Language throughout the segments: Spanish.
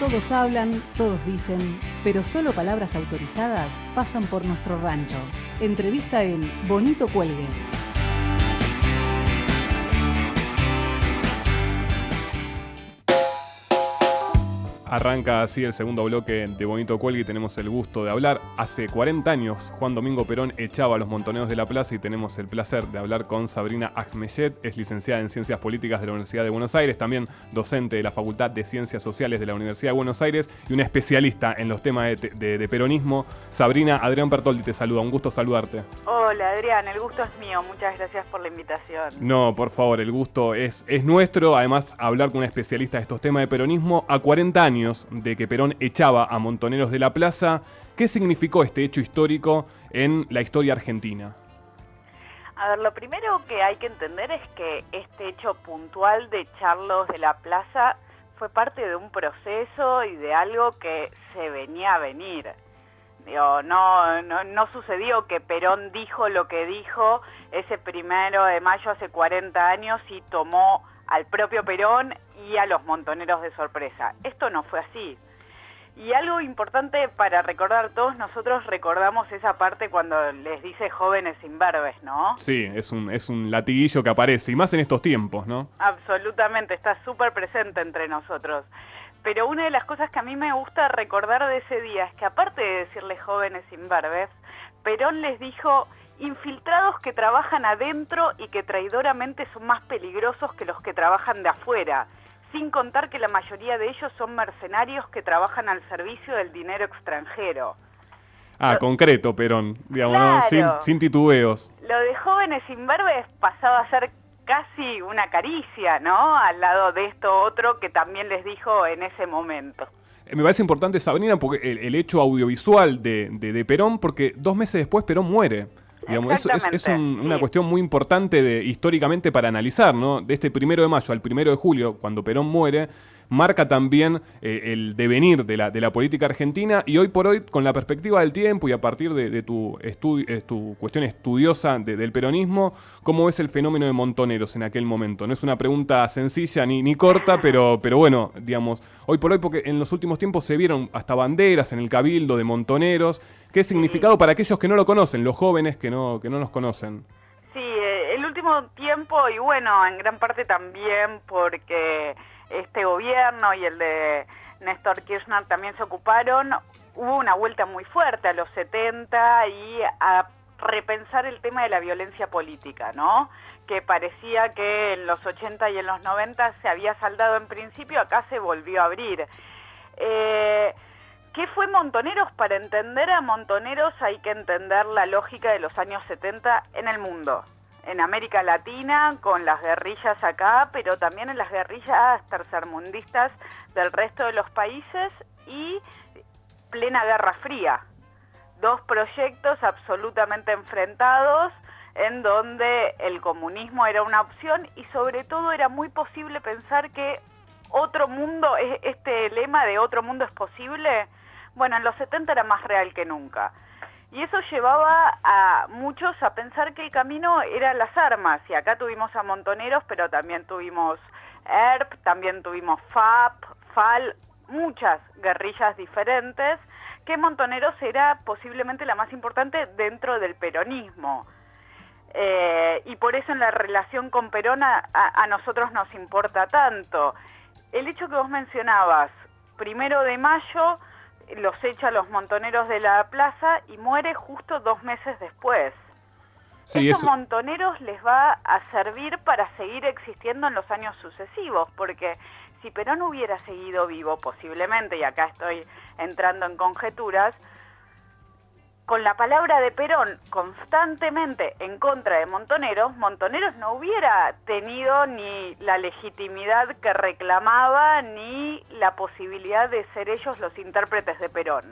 Todos hablan, todos dicen, pero solo palabras autorizadas pasan por nuestro rancho. Entrevista en Bonito Cuelgue. Arranca así el segundo bloque de Bonito Cuelgue y tenemos el gusto de hablar. Hace 40 años Juan Domingo Perón echaba a los montoneros de la plaza y tenemos el placer de hablar con Sabrina Ahmeyet. Es licenciada en Ciencias Políticas de la Universidad de Buenos Aires, también docente de la Facultad de Ciencias Sociales de la Universidad de Buenos Aires y una especialista en los temas de peronismo. Sabrina, Adrián Pertoldi te saluda, un gusto saludarte. Hola Adrián, el gusto es mío, muchas gracias por la invitación. No, por favor, el gusto es nuestro. Además, hablar con una especialista de estos temas de peronismo a 40 años de que Perón echaba a montoneros de la plaza. ¿Qué significó este hecho histórico en la historia argentina? A ver, lo primero que hay que entender es que este hecho puntual de echarlos de la plaza fue parte de un proceso y de algo que se venía a venir. Digo, no sucedió que Perón dijo lo que dijo ese 1 de mayo hace 40 años y tomó al propio Perón y a los montoneros de sorpresa. Esto no fue así. Y algo importante para recordar, todos nosotros recordamos esa parte cuando les dice jóvenes imberbes, ¿no? Sí, es un latiguillo que aparece, y más en estos tiempos, ¿no? Absolutamente, está súper presente entre nosotros. Pero una de las cosas que a mí me gusta recordar de ese día es que aparte de decirles jóvenes imberbes, Perón les dijo infiltrados que trabajan adentro y que traidoramente son más peligrosos que los que trabajan de afuera, sin contar que la mayoría de ellos son mercenarios que trabajan al servicio del dinero extranjero. Concreto, Perón, digamos, claro, ¿no? Sin titubeos. Lo de jóvenes imberbes pasaba a ser casi una caricia, ¿no? Al lado de esto otro que también les dijo en ese momento. Me parece importante, Sabrina, porque el hecho audiovisual de Perón, porque 2 meses después Perón muere. Digamos, es una cuestión muy importante históricamente para analizar, ¿no? De este 1 de mayo al 1 de julio, cuando Perón muere, marca también el devenir de la política argentina, y hoy por hoy, con la perspectiva del tiempo y a partir de tu cuestión estudiosa del peronismo, ¿cómo ves el fenómeno de montoneros en aquel momento? No es una pregunta sencilla ni corta, pero bueno, digamos, hoy por hoy, porque en los últimos tiempos se vieron hasta banderas en el Cabildo de montoneros. ¿Qué significado para aquellos que no lo conocen, los jóvenes que no los conocen? Sí, el último tiempo, y bueno, en gran parte también porque este gobierno y el de Néstor Kirchner también se ocuparon, hubo una vuelta muy fuerte a los 70 y a repensar el tema de la violencia política, ¿no? Que parecía que en los 80 y en los 90 se había saldado en principio, acá se volvió a abrir. ¿Qué fue Montoneros? Para entender a Montoneros hay que entender la lógica de los años 70 en el mundo. En América Latina, con las guerrillas acá, pero también en las guerrillas tercermundistas del resto de los países y plena Guerra Fría. 2 proyectos absolutamente enfrentados en donde el comunismo era una opción y sobre todo era muy posible pensar que otro mundo, este lema de otro mundo es posible, bueno, en los 70 era más real que nunca. Y eso llevaba a muchos a pensar que el camino eran las armas. Y acá tuvimos a montoneros, pero también tuvimos ERP, también tuvimos FAP, FAL, muchas guerrillas diferentes, que montoneros era posiblemente la más importante dentro del peronismo. Y por eso en la relación con Perón a nosotros nos importa tanto. El hecho que vos mencionabas, 1 de mayo, los echa a los montoneros de la plaza y muere justo 2 meses después. Sí, Estos montoneros les va a servir para seguir existiendo en los años sucesivos, porque si Perón hubiera seguido vivo, posiblemente, y acá estoy entrando en conjeturas, con la palabra de Perón constantemente en contra de Montoneros, Montoneros no hubiera tenido ni la legitimidad que reclamaba ni la posibilidad de ser ellos los intérpretes de Perón.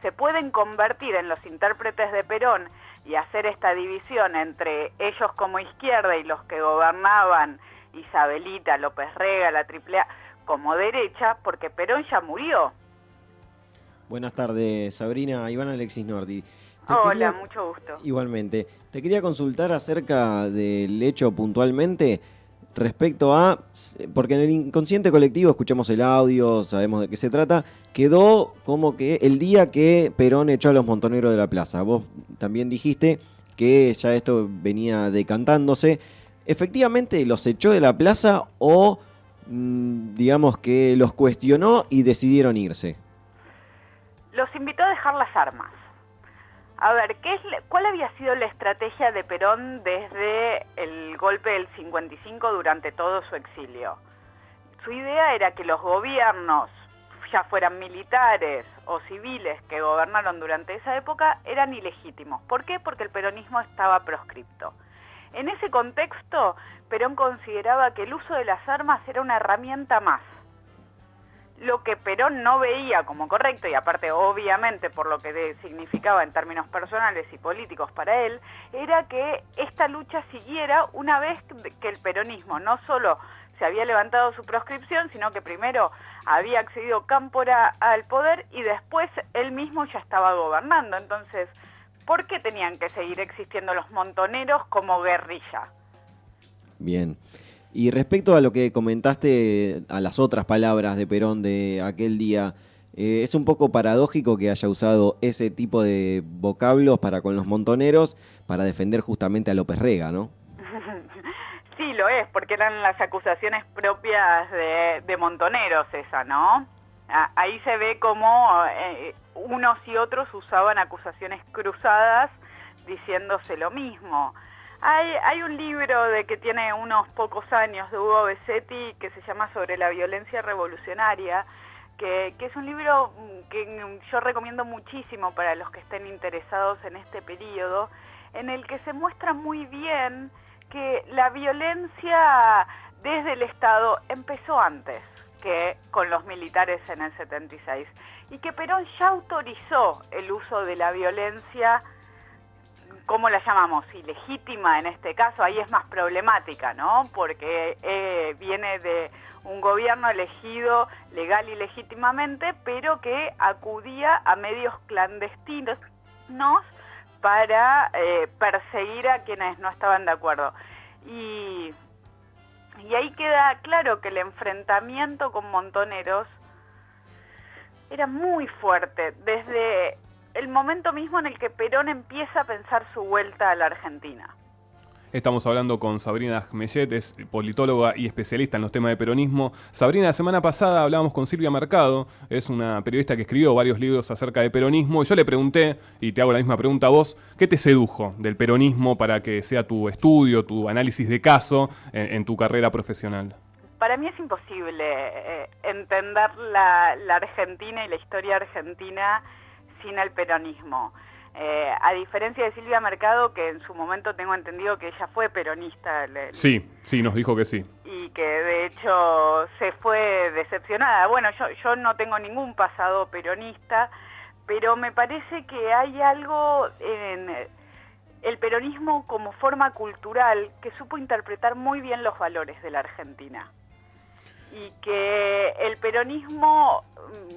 Se pueden convertir en los intérpretes de Perón y hacer esta división entre ellos como izquierda y los que gobernaban, Isabelita, López Rega, la AAA, como derecha, porque Perón ya murió. Buenas tardes, Sabrina. Iván Alexis Nordi. Hola, mucho gusto. Igualmente. Te quería consultar acerca del hecho puntualmente respecto a, porque en el inconsciente colectivo escuchamos el audio, sabemos de qué se trata, quedó como que el día que Perón echó a los montoneros de la plaza. Vos también dijiste que ya esto venía decantándose. ¿Efectivamente los echó de la plaza o digamos que los cuestionó y decidieron irse? Los invitó a dejar las armas. A ver, ¿cuál había sido la estrategia de Perón desde el golpe del 55 durante todo su exilio? Su idea era que los gobiernos, ya fueran militares o civiles que gobernaron durante esa época, eran ilegítimos. ¿Por qué? Porque el peronismo estaba proscripto. En ese contexto, Perón consideraba que el uso de las armas era una herramienta más. Lo que Perón no veía como correcto, y aparte obviamente por lo que significaba en términos personales y políticos para él, era que esta lucha siguiera una vez que el peronismo no solo se había levantado su proscripción, sino que primero había accedido Cámpora al poder y después él mismo ya estaba gobernando. Entonces, ¿por qué tenían que seguir existiendo los montoneros como guerrilla? Bien. Y respecto a lo que comentaste, a las otras palabras de Perón de aquel día, es un poco paradójico que haya usado ese tipo de vocablos para con los montoneros para defender justamente a López Rega, ¿no? Sí, lo es, porque eran las acusaciones propias de montoneros esa, ¿no? Ahí se ve cómo unos y otros usaban acusaciones cruzadas diciéndose lo mismo. Hay un libro que tiene unos pocos años de Hugo Besetti que se llama Sobre la violencia revolucionaria, que es un libro que yo recomiendo muchísimo para los que estén interesados en este periodo, en el que se muestra muy bien que la violencia desde el Estado empezó antes que con los militares en el 76 y que Perón ya autorizó el uso de la violencia, ¿cómo la llamamos? Ilegítima en este caso, ahí es más problemática, ¿no? Porque viene de un gobierno elegido legal y legítimamente, pero que acudía a medios clandestinos para perseguir a quienes no estaban de acuerdo. Y ahí queda claro que el enfrentamiento con montoneros era muy fuerte, desde el momento mismo en el que Perón empieza a pensar su vuelta a la Argentina. Estamos hablando con Sabrina Ahmeyet, es politóloga y especialista en los temas de peronismo. Sabrina, la semana pasada hablábamos con Silvia Mercado, es una periodista que escribió varios libros acerca de peronismo, y yo le pregunté, y te hago la misma pregunta a vos, ¿qué te sedujo del peronismo para que sea tu estudio, tu análisis de caso en tu carrera profesional? Para mí es imposible entender la Argentina y la historia argentina sin el peronismo. A diferencia de Silvia Mercado, que en su momento tengo entendido que ella fue peronista. Sí, nos dijo que sí. Y que de hecho se fue decepcionada. Bueno, yo no tengo ningún pasado peronista, pero me parece que hay algo en el peronismo como forma cultural que supo interpretar muy bien los valores de la Argentina. Y que el peronismo,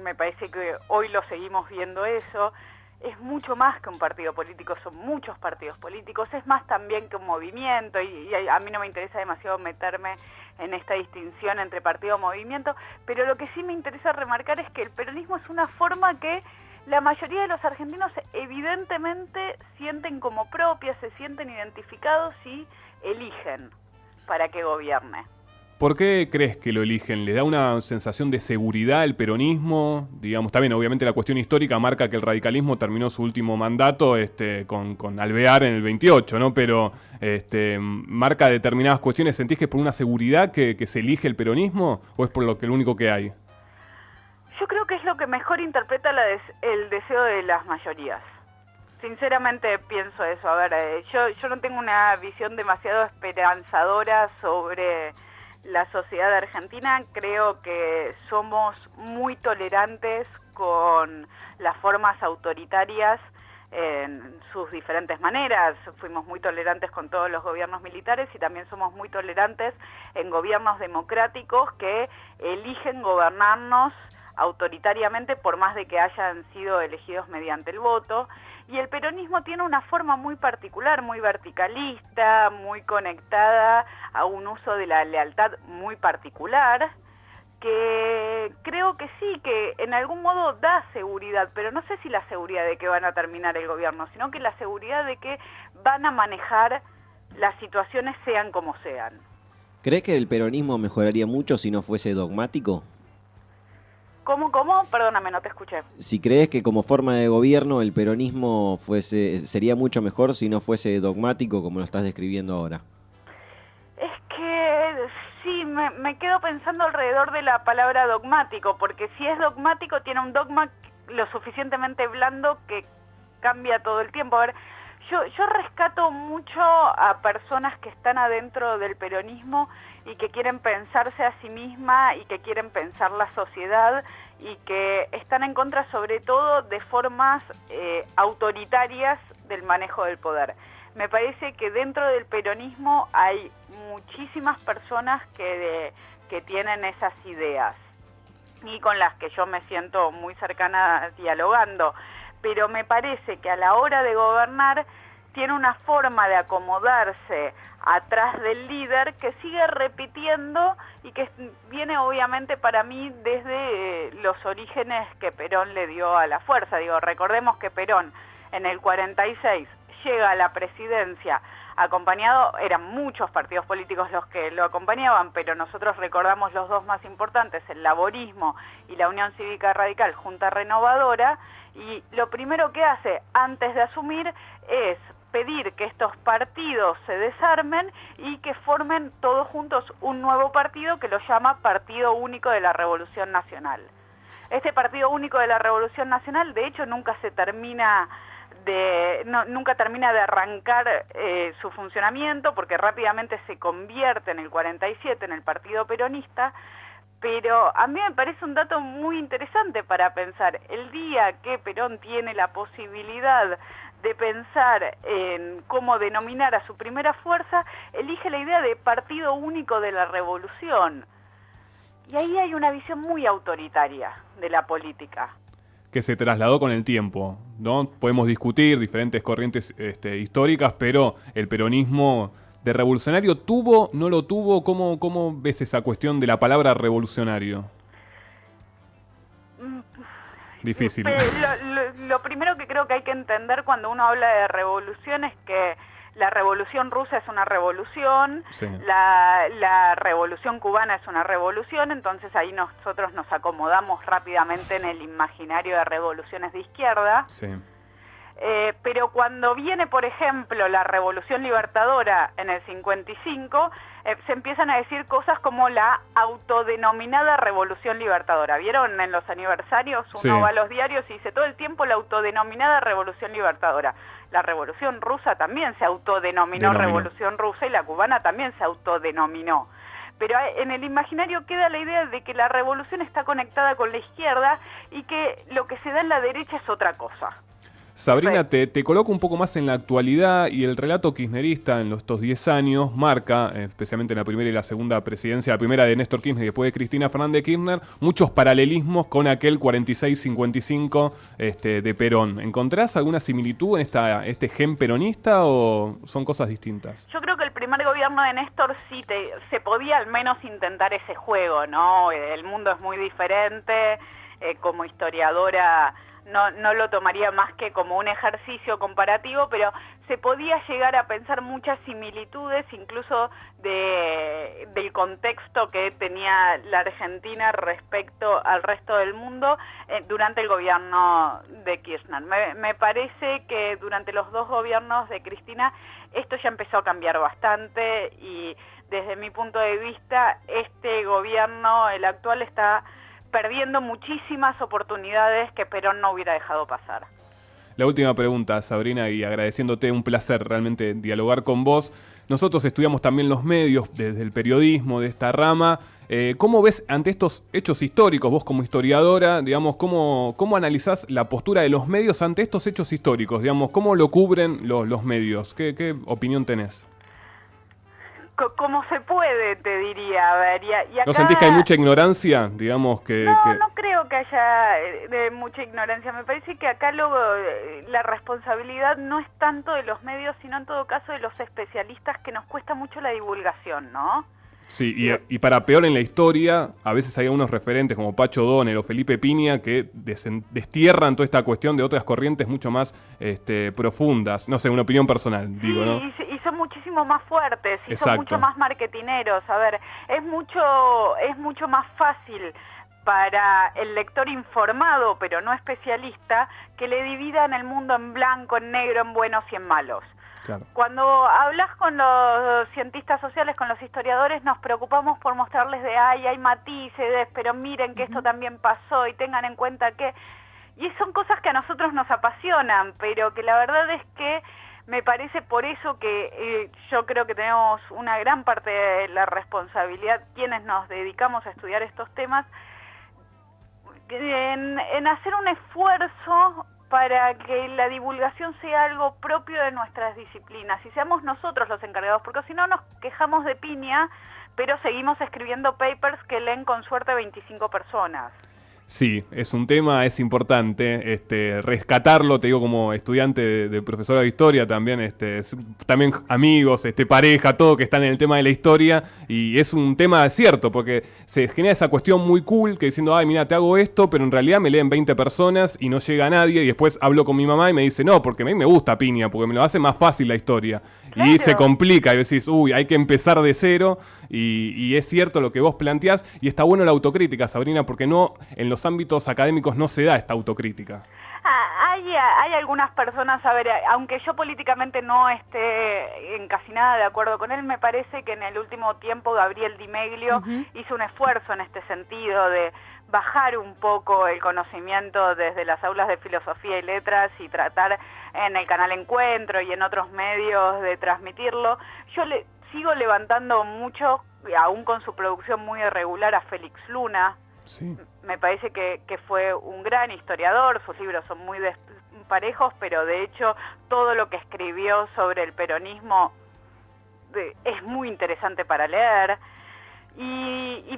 me parece que hoy lo seguimos viendo eso, es mucho más que un partido político, son muchos partidos políticos, es más también que un movimiento, y a mí no me interesa demasiado meterme en esta distinción entre partido y movimiento, pero lo que sí me interesa remarcar es que el peronismo es una forma que la mayoría de los argentinos evidentemente sienten como propia, se sienten identificados y eligen para que gobierne. ¿Por qué crees que lo eligen? ¿Le da una sensación de seguridad el peronismo? Digamos, también obviamente la cuestión histórica marca que el radicalismo terminó su último mandato con Alvear en el 28, ¿no? Pero marca determinadas cuestiones. ¿Sentís que es por una seguridad que se elige el peronismo o es por lo único que hay? Yo creo que es lo que mejor interpreta el deseo de las mayorías. Sinceramente pienso eso. A ver, yo no tengo una visión demasiado esperanzadora sobre la sociedad argentina. Creo que somos muy tolerantes con las formas autoritarias en sus diferentes maneras. Fuimos muy tolerantes con todos los gobiernos militares y también somos muy tolerantes en gobiernos democráticos que eligen gobernarnos autoritariamente, por más de que hayan sido elegidos mediante el voto. Y el peronismo tiene una forma muy particular, muy verticalista, muy conectada a un uso de la lealtad muy particular, que creo que sí, que en algún modo da seguridad, pero no sé si la seguridad de que van a terminar el gobierno, sino que la seguridad de que van a manejar las situaciones sean como sean. ¿Crees que el peronismo mejoraría mucho si no fuese dogmático? ¿Cómo? Perdóname, no te escuché. Si crees que como forma de gobierno el peronismo sería mucho mejor si no fuese dogmático como lo estás describiendo ahora. Es que sí, me quedo pensando alrededor de la palabra dogmático, porque si es dogmático tiene un dogma lo suficientemente blando que cambia todo el tiempo. A ver, yo rescato mucho a personas que están adentro del peronismo y que quieren pensarse a sí misma y que quieren pensar la sociedad y que están en contra sobre todo de formas autoritarias del manejo del poder. Me parece que dentro del peronismo hay muchísimas personas que tienen esas ideas y con las que yo me siento muy cercana dialogando, pero me parece que a la hora de gobernar tiene una forma de acomodarse atrás del líder que sigue repitiendo y que viene obviamente para mí desde los orígenes que Perón le dio a la fuerza. Digo, recordemos que Perón en el 46 llega a la presidencia acompañado, eran muchos partidos políticos los que lo acompañaban, pero nosotros recordamos los dos más importantes, el Laborismo y la Unión Cívica Radical, Junta Renovadora, y lo primero que hace antes de asumir es pedir que estos partidos se desarmen y que formen todos juntos un nuevo partido que lo llama Partido Único de la Revolución Nacional. Este Partido Único de la Revolución Nacional, de hecho, nunca termina de arrancar su funcionamiento, porque rápidamente se convierte en el 47 en el Partido Peronista. Pero a mí me parece un dato muy interesante para pensar. El día que Perón tiene la posibilidad de pensar en cómo denominar a su primera fuerza, elige la idea de Partido Único de la Revolución. Y ahí hay una visión muy autoritaria de la política. Que se trasladó con el tiempo, ¿no? Podemos discutir diferentes corrientes históricas, pero el peronismo de revolucionario tuvo, no lo tuvo. ¿Cómo ves esa cuestión de la palabra revolucionario? Difícil. Lo primero que creo que hay que entender cuando uno habla de revolución es que la revolución rusa es una revolución, sí. La revolución cubana es una revolución, entonces ahí nosotros nos acomodamos rápidamente en el imaginario de revoluciones de izquierda. Sí. Pero cuando viene, por ejemplo, la Revolución Libertadora en el 55, se empiezan a decir cosas como la autodenominada Revolución Libertadora. ¿Vieron en los aniversarios? Uno va a los diarios y dice todo el tiempo la autodenominada Revolución Libertadora. La Revolución Rusa también se autodenominó Revolución Rusa y la cubana también se autodenominó. Pero en el imaginario queda la idea de que la revolución está conectada con la izquierda y que lo que se da en la derecha es otra cosa. Sabrina, te coloco un poco más en la actualidad y el relato kirchnerista en estos 10 años marca, especialmente en la primera y la segunda presidencia, la primera de Néstor Kirchner y después de Cristina Fernández de Kirchner, muchos paralelismos con aquel 46-55 de Perón. ¿Encontrás alguna similitud en este gen peronista o son cosas distintas? Yo creo que el primer gobierno de Néstor sí se podía al menos intentar ese juego, ¿no? El mundo es muy diferente, como historiadora no lo tomaría más que como un ejercicio comparativo, pero se podía llegar a pensar muchas similitudes, incluso del contexto que tenía la Argentina respecto al resto del mundo durante el gobierno de Kirchner. Me parece que durante los dos gobiernos de Cristina esto ya empezó a cambiar bastante y desde mi punto de vista este gobierno, el actual, está perdiendo muchísimas oportunidades que Perón no hubiera dejado pasar. La última pregunta, Sabrina, y agradeciéndote, un placer realmente dialogar con vos. Nosotros estudiamos también los medios, desde el periodismo, de esta rama. ¿Cómo ves ante estos hechos históricos, vos como historiadora, digamos, cómo analizás la postura de los medios ante estos hechos históricos? Digamos, ¿cómo lo cubren los medios? ¿Qué opinión tenés? como se puede, te diría. A ver, y acá, ¿No sentís que hay mucha ignorancia, digamos, No creo que haya mucha ignorancia. Me parece que acá la responsabilidad no es tanto de los medios, sino en todo caso de los especialistas, que nos cuesta mucho la divulgación, ¿no? Sí, y para peor en la historia, a veces hay unos referentes como Pacho Donner o Felipe Piña que destierran toda esta cuestión de otras corrientes mucho más profundas. No sé, una opinión personal, digo, ¿no? Y son muchísimo más fuertes, y Exacto. son mucho más marketineros. A ver, es mucho más fácil para el lector informado, pero no especialista, que le dividan el mundo en blanco, en negro, en buenos y en malos. Claro. Cuando hablas con los cientistas sociales, con los historiadores, nos preocupamos por mostrarles hay matices, pero miren que esto también pasó y tengan en cuenta que... Y son cosas que a nosotros nos apasionan, pero que la verdad es que me parece por eso que yo creo que tenemos una gran parte de la responsabilidad, quienes nos dedicamos a estudiar estos temas, en hacer un esfuerzo para que la divulgación sea algo propio de nuestras disciplinas y seamos nosotros los encargados, porque si no nos quejamos de piña, pero seguimos escribiendo papers que leen con suerte 25 personas. Sí, es un tema, es importante rescatarlo, te digo, como estudiante de profesora de historia, también también amigos, pareja, todo que están en el tema de la historia, y es un tema cierto, porque se genera esa cuestión muy cool, que diciendo, ay, mira, te hago esto, pero en realidad me leen 20 personas y no llega a nadie, y después hablo con mi mamá y me dice, no, porque a mí me gusta Piña, porque me lo hace más fácil la historia. Claro. Y se complica, y decís, uy, hay que empezar de cero, y es cierto lo que vos planteás, y está bueno la autocrítica, Sabrina, porque no, en los ámbitos académicos no se da esta autocrítica. Hay algunas personas, a ver, aunque yo políticamente no esté en casi nada de acuerdo con él, me parece que en el último tiempo Gabriel Di Meglio hizo un esfuerzo en este sentido de bajar un poco el conocimiento desde las aulas de filosofía y letras y tratar en el canal Encuentro y en otros medios de transmitirlo. Yo sigo levantando mucho, aún con su producción muy irregular, a Félix Luna. Sí. Me parece que fue un gran historiador, sus libros son muy parejos, pero de hecho todo lo que escribió sobre el peronismo es muy interesante para leer. Y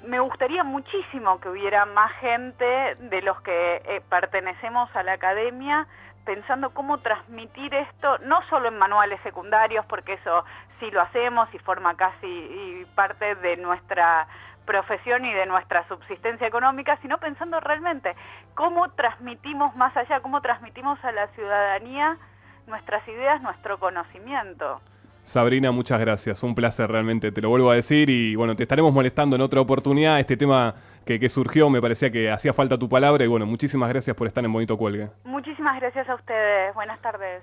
me gustaría muchísimo que hubiera más gente de los que pertenecemos a la academia pensando cómo transmitir esto, no solo en manuales secundarios, porque eso sí lo hacemos y forma casi parte de nuestra profesión y de nuestra subsistencia económica, sino pensando realmente cómo transmitimos más allá, cómo transmitimos a la ciudadanía nuestras ideas, nuestro conocimiento. Sabrina, muchas gracias, un placer realmente, te lo vuelvo a decir, y bueno, te estaremos molestando en otra oportunidad. Este tema que surgió, me parecía que hacía falta tu palabra, y bueno, muchísimas gracias por estar en Bonito Cuelgue. Muchísimas gracias a ustedes, buenas tardes.